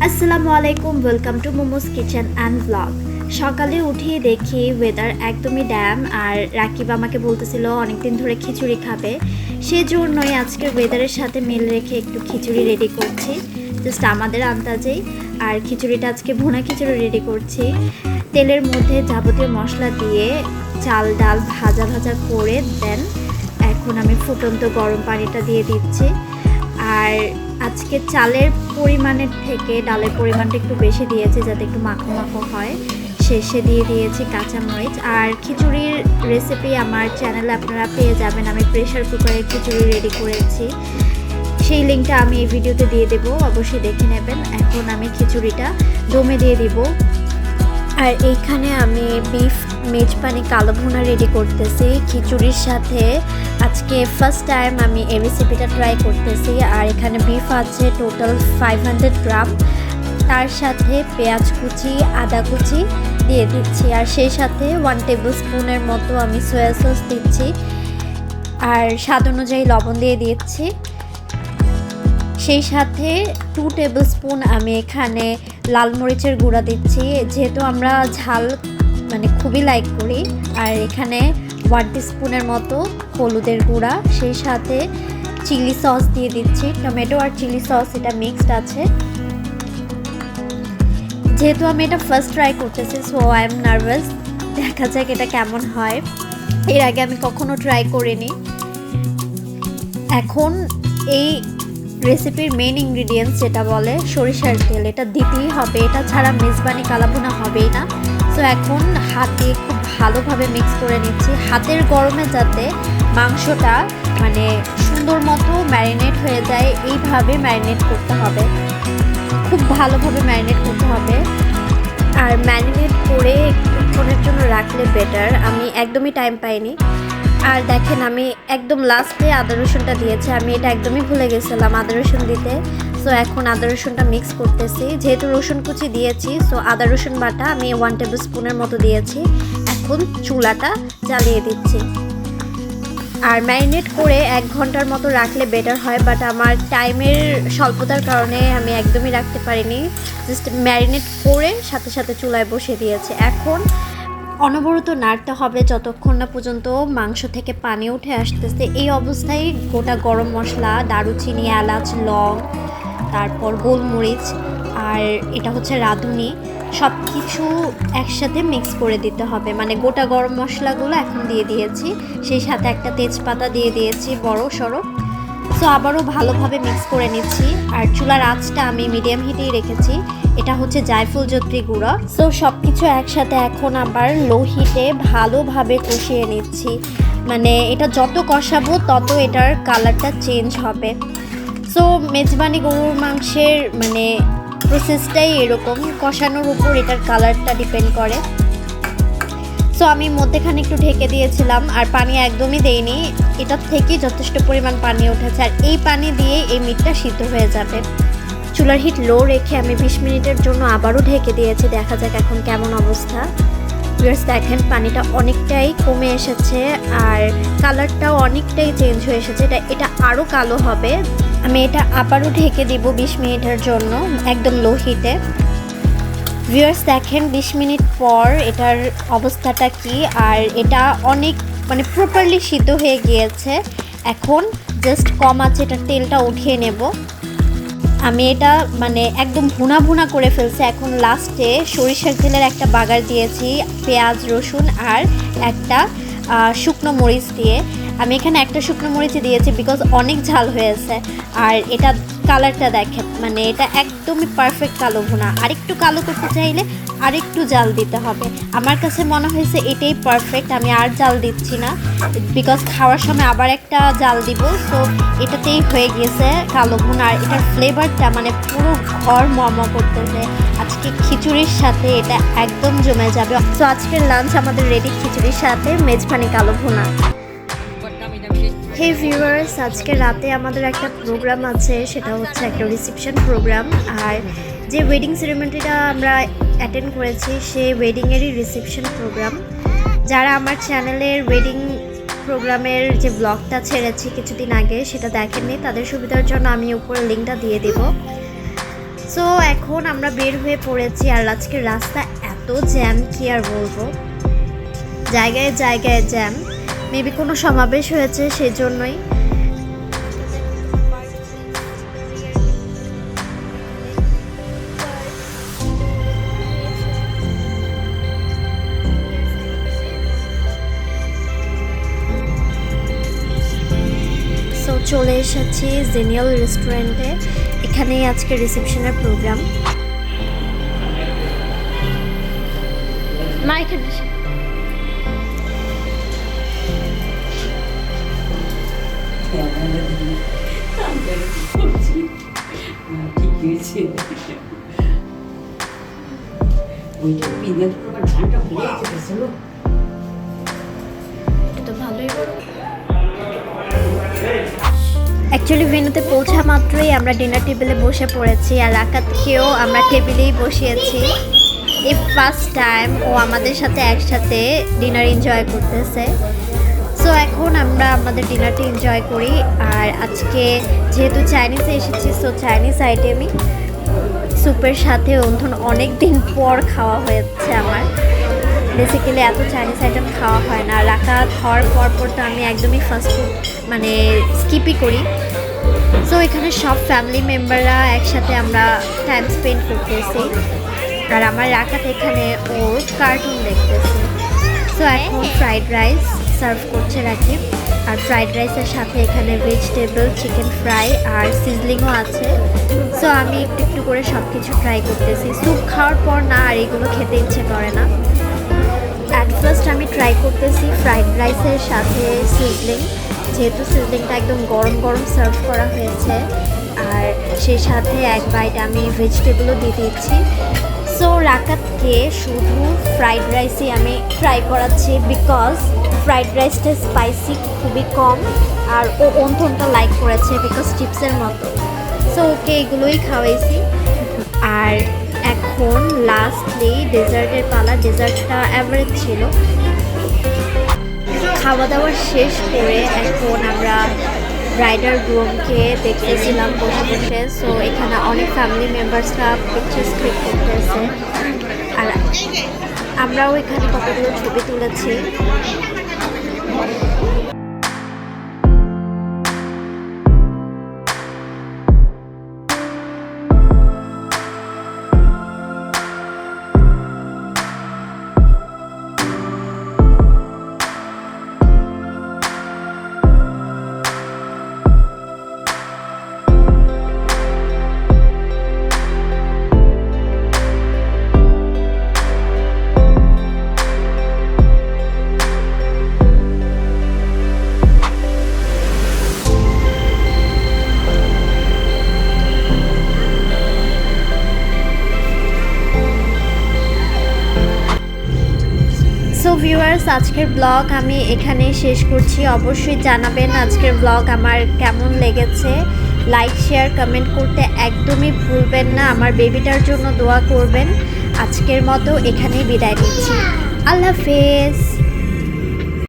আসসালামু আলাইকুম, welcome to momos kitchen and blog. সকালে উঠিয়ে দেখি ওয়েদার একদমই ড্যাম, আর রাকিব আমাকে বলতেছিল অনেকদিন ধরে খিচুড়ি খাবে, সেজন্যই আজকে ওয়েদারের সাথে মিল রেখে একটু খিচুড়ি রেডি করছি, জাস্ট আমাদের আন্দাজেই। আর খিচুড়িটা আজকে ভুনা খিচুড়ি রেডি করছি, তেলের মধ্যে যাবতীয় মশলা দিয়ে চাল ডাল ভাজা ভাজা করে দেন। এখন আমি ফুটন্ত গরম পানিটা দিয়ে দিচ্ছি। আর আজকে চালের পরিমাণের থেকে ডালের পরিমাণটা একটু বেশি দিয়েছি যাতে একটু মাখো মাখো হয়। শেষে দিয়ে দিয়েছি কাঁচামরিচ। আর খিচুড়ির রেসিপি আমার চ্যানেলে আপনারা পেয়ে যাবেন। আমি প্রেশার কুকারে খিচুড়ি রেডি করেছি, সেই লিঙ্কটা আমি এই ভিডিওতে দিয়ে দেব, অবশ্যই দেখে নেবেন। এখন আমি খিচুড়িটা দমে দিয়ে দিব। আর এইখানে আমি বিফ মেজবানি কালো ভুনা রেডি করতেছি খিচুড়ির সাথে। আজকে ফার্স্ট টাইম আমি এই রেসিপিটা ট্রাই করতেছি। আর এখানে বিফ আছে টোটাল 500 গ্রাম, তার সাথে পেঁয়াজ কুচি আদা কুচি দিয়ে দিচ্ছি। আর সেই সাথে 1 টেবিল স্পুনের মতো আমি সয়া সস দিচ্ছি, আর স্বাদ অনুযায়ী লবণ দিয়ে দিচ্ছি। সেই সাথে 2 টেবিল স্পুন আমি এখানে লাল মরিচের গুঁড়া দিচ্ছি, যেহেতু আমরা ঝাল খুবই লাইক করি। আর এখানে 1 টিস্পুনের মতো হলুদের গুঁড়া, সেই সাথে চিলি সস দিয়ে দিচ্ছি। টমেটো আর চিলি সস এটা মিক্সড আছে। যেহেতু আমি এটা ফার্স্ট ট্রাই করতেছি, সো আই এম নার্ভাস, দেখা যাক এটা কেমন হয়। এর আগে আমি কখনো ট্রাই করিনি। এখন এই রেসিপির মেইন ইনগ্রিডিয়েন্টস যেটা বলে সরিষার তেল, এটা দিতেই হবে, এটা ছাড়া মেজবানি কালাভুনা হবেই না। সো এখন হাতে খুব ভালোভাবে মিক্স করে নিচ্ছি, হাতের গরমে যাতে মাংসটা সুন্দর মতো ম্যারিনেট হয়ে যায়, এইভাবে ম্যারিনেট করতে হবে, খুব ভালোভাবে ম্যারিনেট করতে হবে। আর ম্যারিনেট করে কিছুক্ষণের জন্য রাখলে বেটার। আমি একদমই টাইম পাইনি। আর দেখেন আমি একদম লাস্টে আদা রসুনটা দিয়েছি, আমি এটা একদমই ভুলে গেছিলাম আদা রসুন দিতে। সো এখন আদা রসুনটা মিক্স করতেছি, যেহেতু রসুন কুচি দিয়েছি, সো আদা রসুন বাটা আমি 1 টেবিল স্পুনের মতো দিয়েছি। এখন চুলাটা জ্বালিয়ে দিচ্ছি। আর ম্যারিনেট করে 1 ঘন্টার মতো রাখলে বেটার হয়, বাট আমার টাইমের স্বল্পতার কারণে আমি একদমই রাখতে পারিনি, জাস্ট ম্যারিনেট করে সাথে সাথে চুলায় বসিয়ে দিয়েছি। এখন অনবরত নাড়তে হবে যতক্ষণ না পর্যন্ত মাংস থেকে পানি উঠে আসতেছে। এই অবস্থায় গোটা গরম মশলা, দারুচিনি, এলাচ, লং, তারপর গোলমরিচ, আর এটা হচ্ছে রাঁধুনি, সব কিছু একসাথে মিক্স করে দিতে হবে। গোটা গরম মশলাগুলো এখন দিয়ে দিয়েছি, সেই সাথে একটা তেজপাতা দিয়ে দিয়েছি বড় সড়ো। সো আবারও ভালোভাবে মিক্স করে নিচ্ছি। আর চুলার আঁচটা আমি মিডিয়াম হিটেই রেখেছি। এটা হচ্ছে জায়ফল জত্রি গুঁড়া। সো সব কিছু একসাথে এখন আবার লো হিটে ভালোভাবে কষিয়ে নিচ্ছি। এটা যত কষাবো তত এটার কালারটা চেঞ্জ হবে। সো মেজবানি গরুর মাংসের প্রসেসটাই এরকম, কষানোর উপর এটার কালারটা ডিপেন্ড করে। সো আমি মধ্যেখানে একটু ঢেকে দিয়েছিলাম, আর পানি একদমই দেইনি, এটার থেকে যথেষ্ট পরিমাণ পানি উঠেছে। আর এই পানি দিয়ে এই মিটটা সিদ্ধ হয়ে যাবে। চুলার হিট লো রেখে আমি 20 মিনিটের জন্য আবারও ঢেকে দিয়েছি, দেখা যাক এখন কেমন অবস্থা। ভিউয়ার্স দেখেন পানিটা অনেকটাই কমে এসেছে, আর কালারটাও অনেকটাই চেঞ্জ হয়ে এসেছে, এটা আরও কালো হবে। আমি এটা আবারও ঢেকে দিব 20 মিনিটের জন্য একদম লো হিটে। ভিউয়ার্স দেখেন 20 মিনিট পর এটার অবস্থাটা কি, আর এটা অনেক প্রপারলি সিদ্ধ হয়ে গিয়েছে। এখন জাস্ট কম আছে এটার তেলটা উঠিয়ে নেব। আমি এটা একদম ভুনা ভুনা করে ফেলছি। এখন লাস্টে সরিষার তেলের একটা বাগার দিয়েছি পেঁয়াজ রসুন আর একটা শুকনো মরিচ দিয়ে। আমি এখানে একটা শুকনো মরিচ দিয়েছি বিকজ অনেক ঝাল হয়েছে। আর এটা কালারটা দেখেন, এটা একদমই পারফেক্ট কালো ভুনা। আরেকটু কালো করতে চাইলে আরেকটু জাল দিতে হবে। আমার কাছে মনে হয়েছে এটাই পারফেক্ট, আমি আর জাল দিচ্ছি না বিকজ খাওয়ার সময় আবার একটা জাল দিব। সো এটাতেই হয়ে গিয়েছে কালো ভুনা। আর এটার ফ্লেভারটা পুরো ঘর মম করতেছে। আজকে খিচুড়ির সাথে এটা একদম জমে যাবে। সো আজকের লাঞ্চ আমাদের রেডি খিচুড়ির সাথে মেজবানি কালো ভুনা। হে ভিউয়ার্স, আজকে রাতে আমাদের একটা প্রোগ্রাম আছে, সেটা হচ্ছে একটা রিসেপশন প্রোগ্রাম। আর যে ওয়েডিং সেরেমনিটা আমরা অ্যাটেন্ড করেছি সেই ওয়েডিংয়েরই রিসেপশন প্রোগ্রাম। যারা আমার চ্যানেলের ওয়েডিং প্রোগ্রামের যে ব্লগটা ছেড়েছি কিছুদিন আগে সেটা দেখেননি, তাদের সুবিধার জন্য আমি উপরে লিঙ্কটা দিয়ে দেব। সো এখন আমরা বের হয়ে পড়েছি, আর আজকের রাস্তা এত জ্যাম কি আর বলবো, জায়গায় জায়গায় জ্যাম। মেবি কোনো সমাবেশ হয়েছে সেজন্যই। চলে এসেছি জেনিয়াল রেস্টুরেন্টে, এখানেই আজকে রিসেপশনের প্রোগ্রাম। মা এখানে তো ভালোই। অ্যাকচুয়ালি ভেন্যুতে পৌঁছা মাত্রই আমরা ডিনার টেবিলে বসে পড়েছি, আর রাকাতকেও আমরা টেবিলেই বসিয়েছি। এই ফার্স্ট টাইম ও আমাদের সাথে একসাথে ডিনার এনজয় করতেছে। সো এখন আমরা আমাদের ডিনারটি এনজয় করি। আর আজকে যেহেতু চাইনিজে এসেছি, সো চাইনিজ আইটেমই স্যুপের সাথে অন্থন অনেক দিন পর খাওয়া হয়েছে আমার। বেসিক্যালি এত চাইনিজ আইটেম খাওয়া হয় না। রাকাত হওয়ার পর তো আমি একদমই ফাস্ট ফুড মানে স্কিপই করি। সো এখানে সব ফ্যামিলি মেম্বাররা একসাথে আমরা টাইম স্পেন্ড করতেছি, আর আমার রাকাত এখানে ওর কার্টুন দেখতেছে। সো এখন ফ্রাইড রাইস সার্ভ করছে রাকিব, আর ফ্রাইড রাইসের সাথে এখানে ভেজিটেবল চিকেন ফ্রাই আর সিজলিংও আছে। সো আমি একটু একটু করে সব কিছু ট্রাই করতেছি। স্যুপ খাওয়ার পর না আর এগুলো খেতে ইচ্ছে করে না। অ্যাট ফার্স্ট আমি ট্রাই করতেছি ফ্রাইড রাইসের সাথে সিজলিং, যেহেতু সিজলিংটা একদম গরম গরম সার্ভ করা হয়েছে, আর সেই সাথে এক বাইট আমি ভেজিটেবলও দিয়ে দিচ্ছি। সো রাকাতকে শুধু ফ্রাইড রাইসই আমি ট্রাই করাচ্ছি, বিকজ ফ্রাইড রাইসটা স্পাইসি খুবই কম, আর ও অন্থনটা লাইক করেছে বিকজ চিপসের মতো। সো ওকে এগুলোই খাওয়াইছি। আর এখন লাস্টলি ডেজার্টের পালা। ডেজার্টটা অ্যাভারেজ ছিল। খাওয়া দাওয়া শেষ করে এখন আমরা ব্রাইডাল গ্রুমকে দেখতেছিলাম বসে বসে। সো এখানে অনেক ফ্যামিলি মেম্বার্সরা পিকচার্স ক্লিক করতেছে, আর আমরাও এখানে কতগুলো ছবি তুলেছি। সো ভিউয়ার্স, আজকের ব্লগ আমি এখানেই শেষ করছি। অবশ্যই জানাবেন আজকের ব্লগ আমার কেমন লেগেছে। লাইক শেয়ার কমেন্ট করতে একদমই ভুলবেন না। আমার বেবিটার জন্য দোয়া করবেন। আজকের মতো এখানেই বিদায় নিচ্ছি। আল্লাহ হাফেজ।